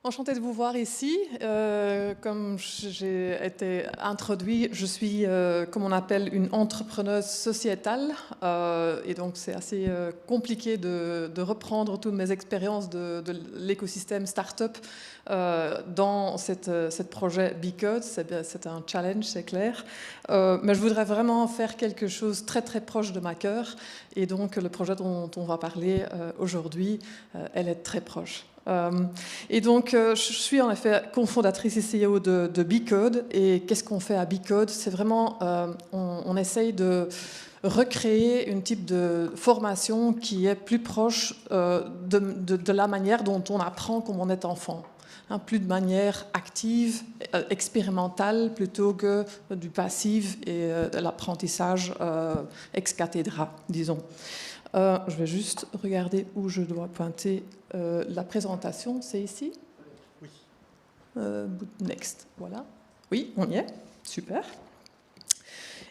Enchantée de vous voir ici. Comme j'ai été introduit, je suis, comme on appelle, une entrepreneuse sociétale. Et donc, c'est assez compliqué de reprendre toutes mes expériences de l'écosystème start-up dans ce projet BeCode. C'est un challenge, c'est clair. Mais je voudrais vraiment faire quelque chose très, très proche de ma cœur. Et donc, le projet dont on va parler aujourd'hui, elle est très proche. Et donc, je suis en effet cofondatrice et CEO de BeCode. Et qu'est-ce qu'on fait à BeCode? C'est vraiment, on essaye de recréer une type de formation qui est plus proche de la manière dont on apprend quand on est enfant. Plus de manière active, expérimentale, plutôt que du passif et de l'apprentissage ex cathedra, disons. Je vais juste regarder où je dois pointer la présentation. C'est ici? Oui. Next, voilà. Oui, on y est. Super.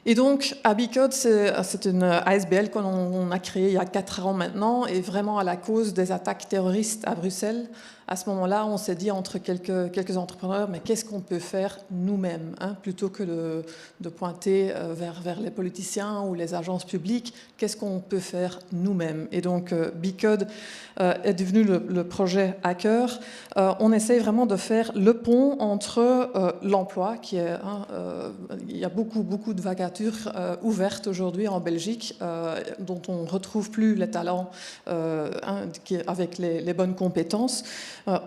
Et donc, à BeCode, c'est une ASBL qu'on a créée il y a 4 ans maintenant, et vraiment à la cause des attaques terroristes à Bruxelles. À ce moment-là, on s'est dit entre quelques entrepreneurs, mais qu'est-ce qu'on peut faire nous-mêmes, plutôt que de pointer vers les politiciens ou les agences publiques, qu'est-ce qu'on peut faire nous-mêmes? Et donc, BeCode est devenu le projet Hacker. On essaye vraiment de faire le pont entre l'emploi, qui est, il y a beaucoup de vacatures ouvertes aujourd'hui en Belgique, dont on ne retrouve plus les talents avec les bonnes compétences.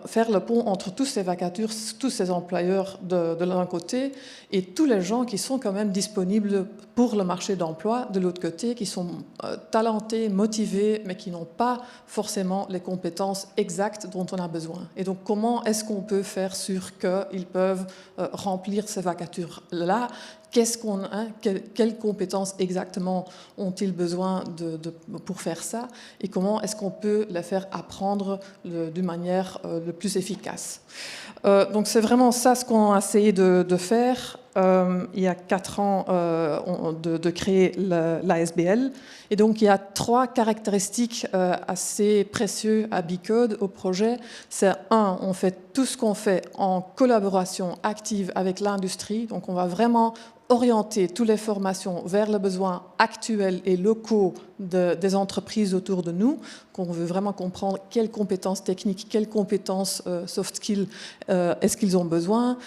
Faire le pont entre tous ces vacatures, tous ces employeurs de l'un côté, et tous les gens qui sont quand même disponibles pour le marché d'emploi de l'autre côté, qui sont talentés, motivés, mais qui n'ont pas forcément les compétences exactes dont on a besoin. Et donc, comment est-ce qu'on peut faire sûr qu'ils peuvent remplir ces vacatures-là? Quelles compétences exactement ont-ils besoin pour faire ça? Et comment est-ce qu'on peut les faire apprendre d'une manière le plus efficace? Donc c'est vraiment ça ce qu'on a essayé de faire il y a 4 ans, de créer l'ASBL. Et donc il y a 3 caractéristiques assez précieuses à BeCode au projet. C'est on fait tout ce qu'on fait en collaboration active avec l'industrie. Donc on va vraiment orienter toutes les formations vers les besoins actuels et locaux des entreprises autour de nous, qu'on veut vraiment comprendre quelles compétences techniques, quelles compétences soft skills est-ce qu'ils ont besoin,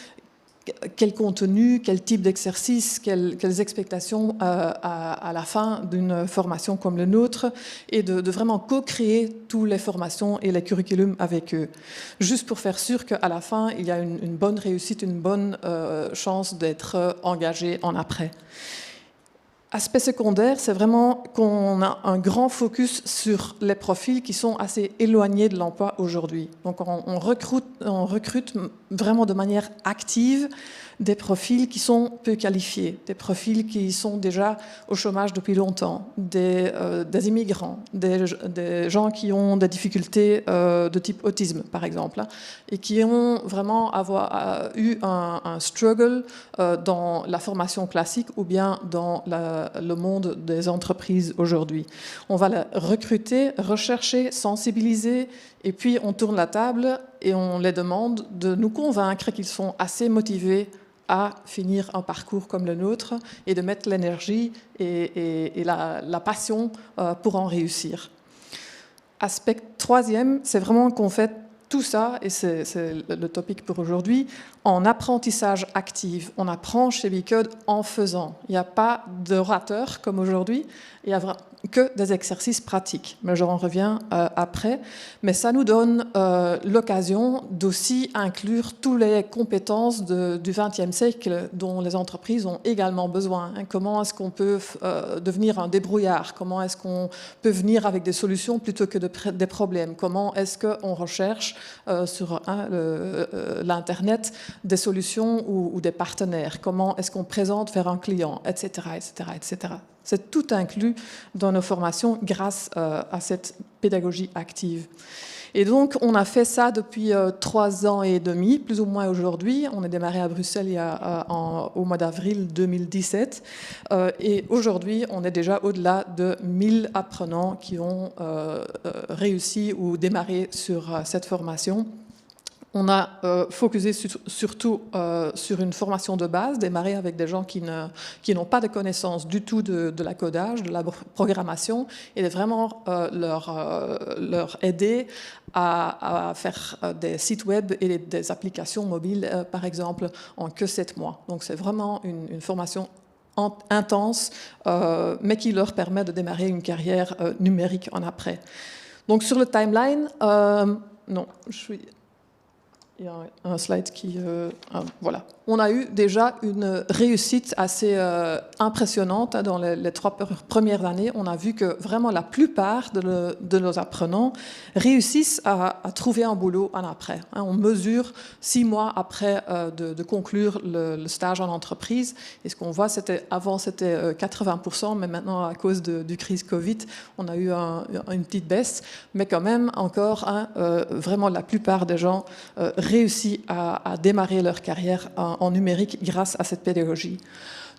quel contenu, quel type d'exercice, quelles expectations à la fin d'une formation comme le nôtre, et de vraiment co-créer toutes les formations et les curriculums avec eux, juste pour faire sûr qu'à la fin, il y a une bonne réussite, une bonne chance d'être engagé en après. Aspect secondaire, c'est vraiment qu'on a un grand focus sur les profils qui sont assez éloignés de l'emploi aujourd'hui. Donc on recrute vraiment de manière active des profils qui sont peu qualifiés, des profils qui sont déjà au chômage depuis longtemps, des immigrants, des gens qui ont des difficultés de type autisme, par exemple, et qui ont vraiment eu un struggle dans la formation classique ou bien dans le monde des entreprises aujourd'hui. On va les recruter, rechercher, sensibiliser, et puis on tourne la table et on les demande de nous convaincre qu'ils sont assez motivés à finir un parcours comme le nôtre et de mettre l'énergie et la passion pour en réussir. Aspect troisième, c'est vraiment qu'on fait tout ça, et c'est le topic pour aujourd'hui, en apprentissage actif. On apprend chez BeCode en faisant. Il n'y a pas d'orateur comme aujourd'hui, il n'y a que des exercices pratiques. Mais j'en reviens après. Mais ça nous donne l'occasion d'aussi inclure toutes les compétences du XXe siècle dont les entreprises ont également besoin. Comment est-ce qu'on peut devenir un débrouillard? Comment est-ce qu'on peut venir avec des solutions plutôt que des problèmes? Comment est-ce qu'on recherche sur l'Internet des solutions ou des partenaires? Comment est-ce qu'on présente vers un client, etc., etc., etc. C'est tout inclus dans nos formations grâce à cette pédagogie active. Et donc, on a fait ça depuis 3 ans et demi, plus ou moins aujourd'hui. On est démarré à Bruxelles au mois d'avril 2017. Et aujourd'hui, on est déjà au-delà de 1000 apprenants qui ont réussi ou démarré sur cette formation. On a focusé surtout sur une formation de base, démarrer avec des gens qui n'ont pas de connaissances du tout de la codage, de la programmation, et de vraiment leur aider à faire des sites web et des applications mobiles, par exemple, en que 7 mois. Donc c'est vraiment une formation intense, mais qui leur permet de démarrer une carrière numérique en après. Donc sur le timeline, non, il y a un slide qui... voilà. On a eu déjà une réussite assez impressionnante dans les 3 premières années. On a vu que vraiment la plupart de nos apprenants réussissent à trouver un boulot en après. On mesure 6 mois après de conclure le stage en entreprise. Et ce qu'on voit, avant c'était 80%, mais maintenant à cause du crise Covid, on a eu une petite baisse. Mais quand même, encore, vraiment la plupart des gens réussissent à démarrer leur carrière en numérique grâce à cette pédagogie.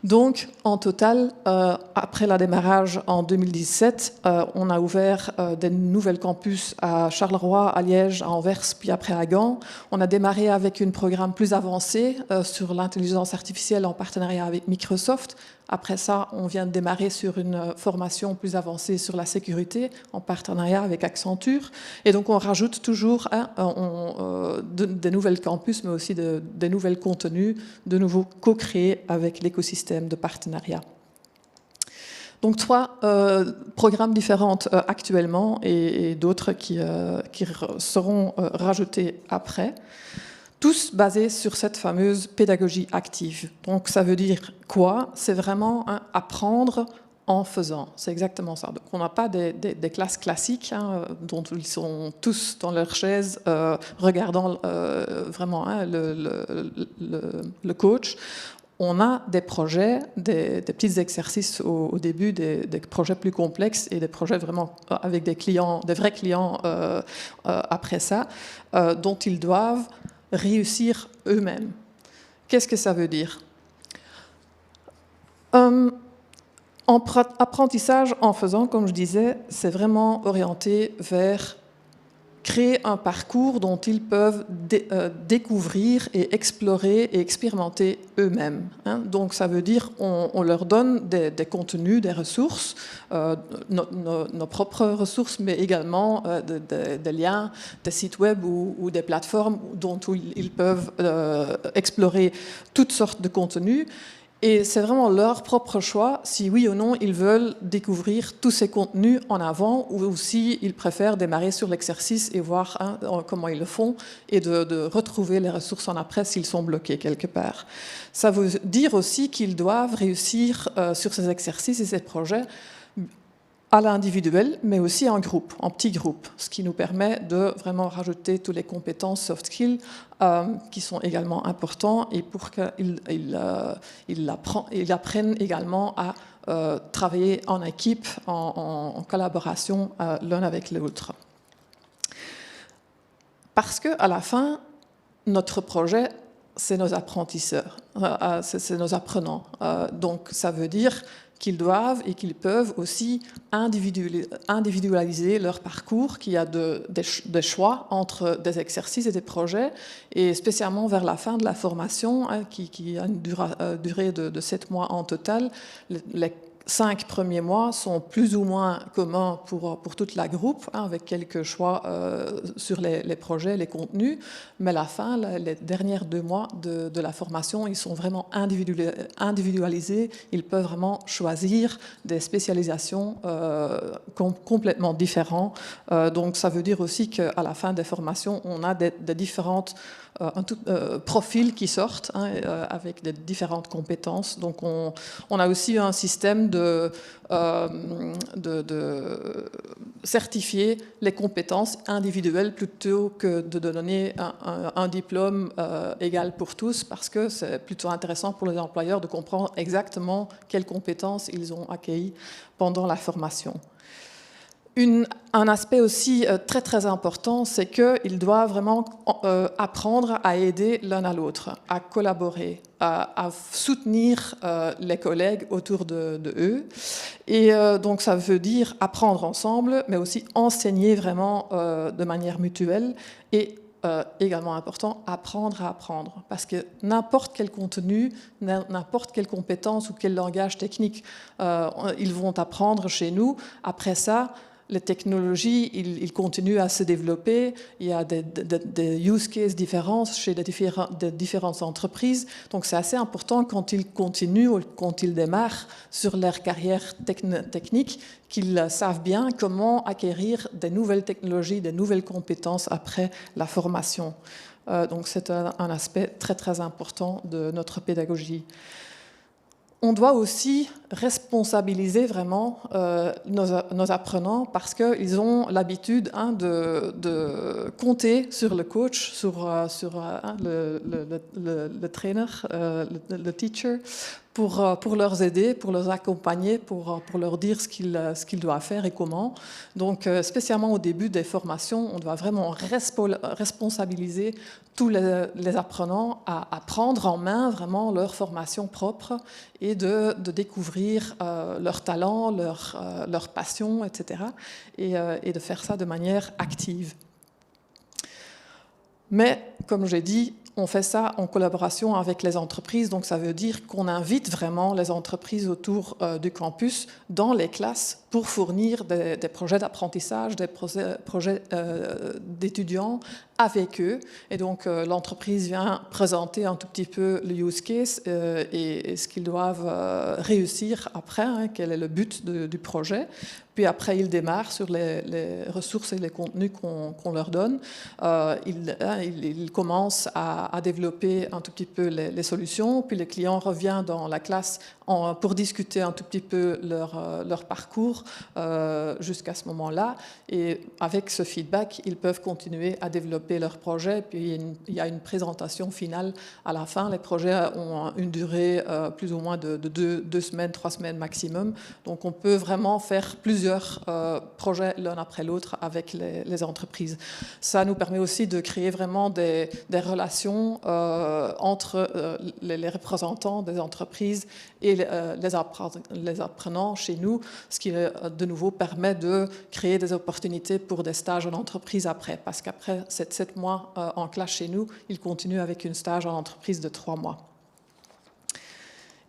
Donc, en total, après le démarrage en 2017, on a ouvert des nouvelles campus à Charleroi, à Liège, à Anvers, puis après à Gand. On a démarré avec un programme plus avancé sur l'intelligence artificielle en partenariat avec Microsoft. Après ça, on vient de démarrer sur une formation plus avancée sur la sécurité en partenariat avec Accenture. Et donc, on rajoute toujours des nouvelles campus, mais aussi des nouvelles contenus, de nouveau co-créés avec l'écosystème de partenariat. Donc 3 programmes différents actuellement et d'autres qui seront rajoutés après. Tous basés sur cette fameuse pédagogie active. Donc ça veut dire quoi? C'est vraiment apprendre en faisant. C'est exactement ça. Donc on n'a pas des classes classiques dont ils sont tous dans leur chaise regardant vraiment le coach. On a des projets, des petits exercices au début, des projets plus complexes et des projets vraiment avec des vrais clients après ça, dont ils doivent réussir eux-mêmes. Qu'est-ce que ça veut dire? Apprentissage en faisant, comme je disais, c'est vraiment orienté vers créer un parcours dont ils peuvent découvrir et explorer et expérimenter eux-mêmes. Donc ça veut dire on leur donne des contenus, des ressources, nos propres ressources, mais également des liens, des sites web ou des plateformes dont ils peuvent explorer toutes sortes de contenus. Et c'est vraiment leur propre choix si oui ou non ils veulent découvrir tous ces contenus en avant ou si ils préfèrent démarrer sur l'exercice et voir comment ils le font et de retrouver les ressources en après s'ils sont bloqués quelque part. Ça veut dire aussi qu'ils doivent réussir sur ces exercices et ces projets à l'individuel, mais aussi en groupe, en petits groupes, ce qui nous permet de vraiment rajouter toutes les compétences soft skills qui sont également importants et pour qu'ils apprennent également à travailler en équipe, en collaboration l'un avec l'autre. Parce qu'à la fin, notre projet, c'est nos apprentisseurs, c'est nos apprenants. Donc ça veut dire qu'ils doivent et qu'ils peuvent aussi individualiser leur parcours, qu'il y a des choix entre des exercices et des projets, et spécialement vers la fin de la formation, qui a une durée de 7 mois en total. Les 5 premiers mois sont plus ou moins communs pour toute la groupe, avec quelques choix sur les projets, les contenus, mais la fin, les dernières 2 mois de la formation, ils sont vraiment individualisés, ils peuvent vraiment choisir des spécialisations complètement différentes. Donc ça veut dire aussi qu'à la fin des formations, on a des différentes profils qui sortent avec des différentes compétences. Donc on a aussi un système de certifier les compétences individuelles plutôt que de donner un diplôme égal pour tous, parce que c'est plutôt intéressant pour les employeurs de comprendre exactement quelles compétences ils ont acquises pendant la formation. Un aspect aussi très très important, c'est qu'ils doivent vraiment apprendre à aider l'un à l'autre, à collaborer, à soutenir les collègues autour de eux. Et donc ça veut dire apprendre ensemble, mais aussi enseigner vraiment de manière mutuelle et également important, apprendre à apprendre. Parce que n'importe quel contenu, n'importe quelle compétence ou quel langage technique, ils vont apprendre chez nous. Après ça, les technologies, ils continuent à se développer. Il y a des use cases différents chez des différentes entreprises. Donc, c'est assez important quand ils continuent ou quand ils démarrent sur leur carrière technique, qu'ils savent bien comment acquérir des nouvelles technologies, des nouvelles compétences après la formation. Donc, c'est un aspect très, très important de notre pédagogie. On doit aussi responsabiliser vraiment nos apprenants parce qu'ils ont l'habitude de compter sur le coach, sur le trainer, le teacher, pour leur aider, pour les accompagner, pour leur dire ce qu'ils doivent faire et comment. Donc, spécialement au début des formations, on doit vraiment responsabiliser tous les apprenants à prendre en main vraiment leur formation propre et de découvrir leurs talents, leur passion, etc. Et de faire ça de manière active. Mais, comme j'ai dit, on fait ça en collaboration avec les entreprises, donc ça veut dire qu'on invite vraiment les entreprises autour du campus dans les classes pour fournir des projets d'apprentissage, des projets d'étudiants avec eux. Et donc l'entreprise vient présenter un tout petit peu le use case et ce qu'ils doivent réussir après, quel est le but du projet. Puis après, ils démarrent sur les ressources et les contenus qu'on leur donne. Ils commencent à développer un tout petit peu les solutions. Puis le client revient dans la classe pour discuter un tout petit peu leur parcours jusqu'à ce moment-là. Et avec ce feedback, ils peuvent continuer à développer leur projet. Puis il y a une présentation finale à la fin. Les projets ont une durée plus ou moins de 2 semaines, 3 semaines maximum. Donc on peut vraiment faire plusieurs projets l'un après l'autre avec les entreprises. Ça nous permet aussi de créer vraiment des relations entre les représentants des entreprises et les apprenants chez nous, ce qui de nouveau permet de créer des opportunités pour des stages en entreprise après, parce qu'après 7 mois en classe chez nous, ils continuent avec un stage en entreprise de 3 mois.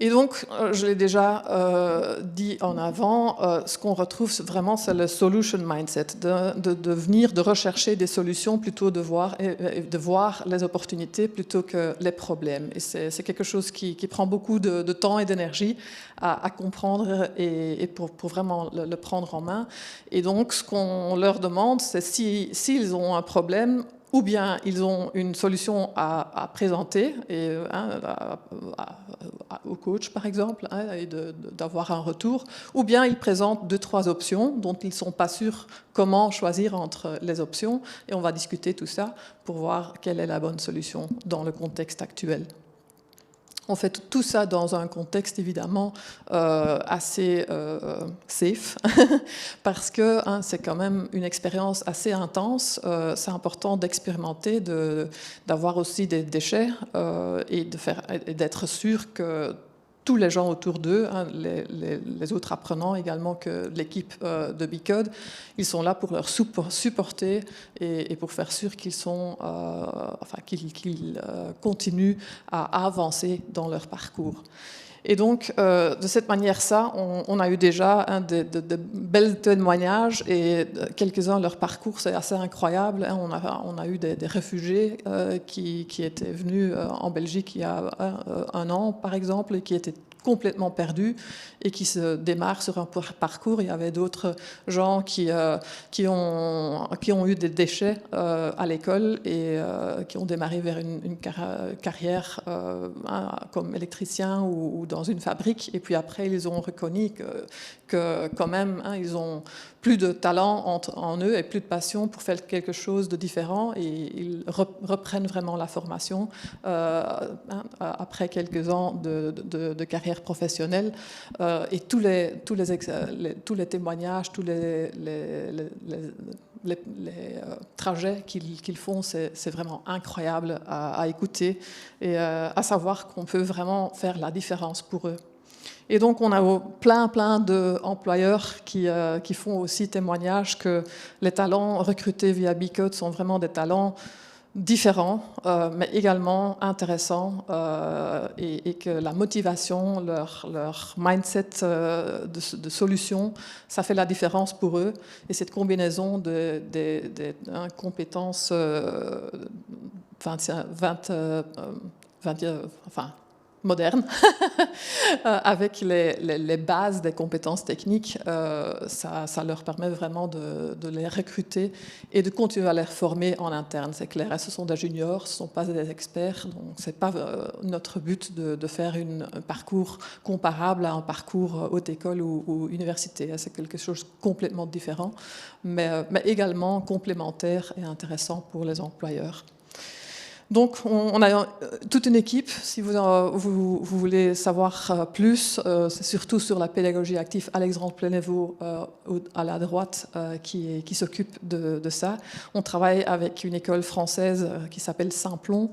Et donc, je l'ai déjà dit en avant, ce qu'on retrouve vraiment, c'est le solution mindset, de rechercher des solutions plutôt de voir les opportunités plutôt que les problèmes. Et c'est quelque chose qui prend beaucoup de temps et d'énergie à comprendre et pour vraiment le prendre en main. Et donc, ce qu'on leur demande, c'est s'ils ont un problème, ou bien ils ont une solution à présenter au coach, par exemple, et d'avoir un retour, ou bien ils présentent 2-3 options dont ils ne sont pas sûrs comment choisir entre les options, et on va discuter tout ça pour voir quelle est la bonne solution dans le contexte actuel. On fait tout ça dans un contexte évidemment assez safe, parce que c'est quand même une expérience assez intense. C'est important d'expérimenter, d'avoir aussi des déchets et d'être sûr que tous les gens autour d'eux, les autres apprenants également que l'équipe de BCode, ils sont là pour leur supporter et pour faire sûr qu'ils continuent à avancer dans leur parcours. Et donc, de cette manière, on a eu déjà de belles témoignages et quelques-uns, leur parcours, c'est assez incroyable. On a eu des réfugiés qui étaient venus en Belgique il y a 1 an, par exemple, et qui étaient complètement perdus et qui se démarrent sur un parcours. Il y avait d'autres gens qui ont eu des déchets à l'école et qui ont démarré vers une carrière comme électricien ou dans une fabrique. Et puis après, ils ont reconnu que quand même, ils ont plus de talent en eux et plus de passion pour faire quelque chose de différent, et ils reprennent vraiment la formation après quelques ans de carrière professionnelle. Et tous les témoignages, tous les trajets qu'ils font, c'est vraiment incroyable à écouter et à savoir qu'on peut vraiment faire la différence pour eux. Et donc, on a plein d'employeurs qui font aussi témoignage que les talents recrutés via BCode sont vraiment des talents différents, mais également intéressants, et que la motivation, leur mindset de solution, ça fait la différence pour eux. Et cette combinaison de compétences modernes, avec les bases des compétences techniques, ça leur permet vraiment de les recruter et de continuer à les former en interne. C'est clair, ce sont des juniors, ce ne sont pas des experts, donc ce n'est pas notre but de faire un parcours comparable à un parcours haute école ou université. C'est quelque chose de complètement différent, mais également complémentaire et intéressant pour les employeurs. Donc, on a toute une équipe. Si vous voulez savoir plus, c'est surtout sur la pédagogie active Alexandre Plénévaux à la droite qui s'occupe de ça. On travaille avec une école française qui s'appelle Simplon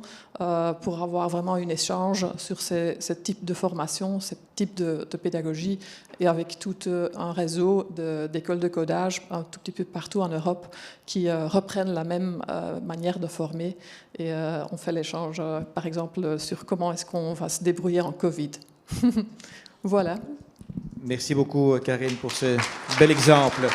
pour avoir vraiment un échange sur ce type de formation, ce type de pédagogie, et avec tout un réseau d'écoles de codage un tout petit peu partout en Europe qui reprennent la même manière de former. Et on fait l'échange, par exemple, sur comment est-ce qu'on va se débrouiller en Covid. Voilà. Merci beaucoup, Karine, pour ce bel exemple.